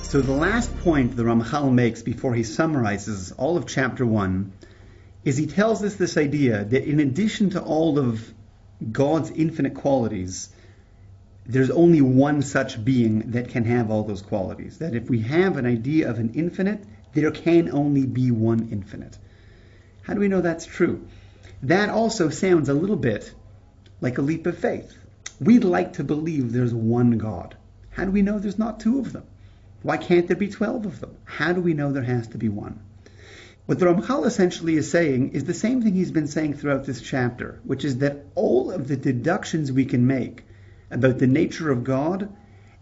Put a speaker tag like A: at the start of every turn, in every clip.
A: So the last point the Ramchal makes before he summarizes all of chapter 1 is he tells us this idea that in addition to all of God's infinite qualities, there's only one such being that can have all those qualities. That if we have an idea of an infinite, there can only be one infinite. How do we know that's true? That also sounds a little bit like a leap of faith. We'd like to believe there's one God. How do we know there's not two of them? Why can't there be 12 of them? How do we know there has to be one? What the Ramchal essentially is saying is the same thing he's been saying throughout this chapter, which is that all of the deductions we can make about the nature of God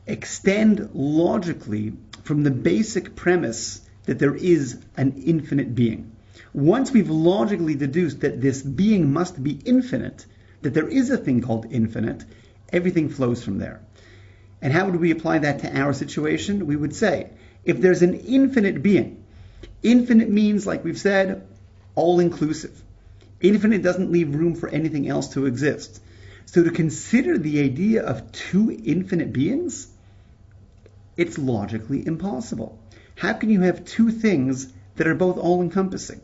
A: extend logically from the basic premise that there is an infinite being. Once we've logically deduced that this being must be infinite, that there is a thing called infinite, everything flows from there. And how would we apply that to our situation? We would say, if there's an infinite being, infinite means, like we've said, all-inclusive. Infinite doesn't leave room for anything else to exist. So to consider the idea of two infinite beings, it's logically impossible. How can you have two things that are both all-encompassing?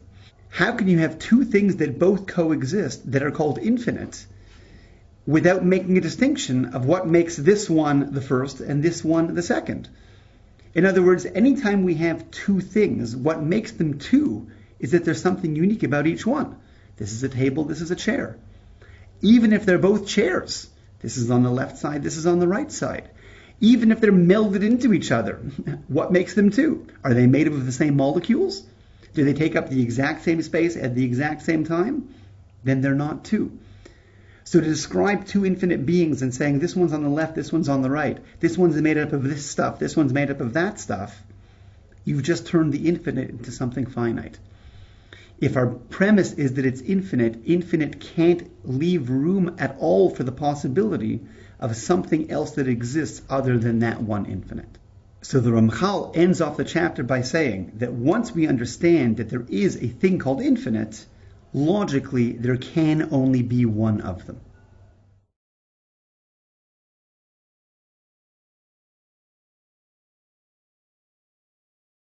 A: How can you have two things that both coexist that are called infinite without making a distinction of what makes this one the first and this one the second? In other words, anytime we have two things, what makes them two is that there's something unique about each one. This is a table, this is a chair. Even if they're both chairs, this is on the left side, this is on the right side. Even if they're melded into each other, what makes them two? Are they made of the same molecules? Do they take up the exact same space at the exact same time? Then they're not two. So to describe two infinite beings and saying this one's on the left, this one's on the right, this one's made up of this stuff, this one's made up of that stuff, you've just turned the infinite into something finite. If our premise is that it's infinite, infinite can't leave room at all for the possibility of something else that exists other than that one infinite. So the Ramchal ends off the chapter by saying that once we understand that there is a thing called infinite, logically there can only be one of them.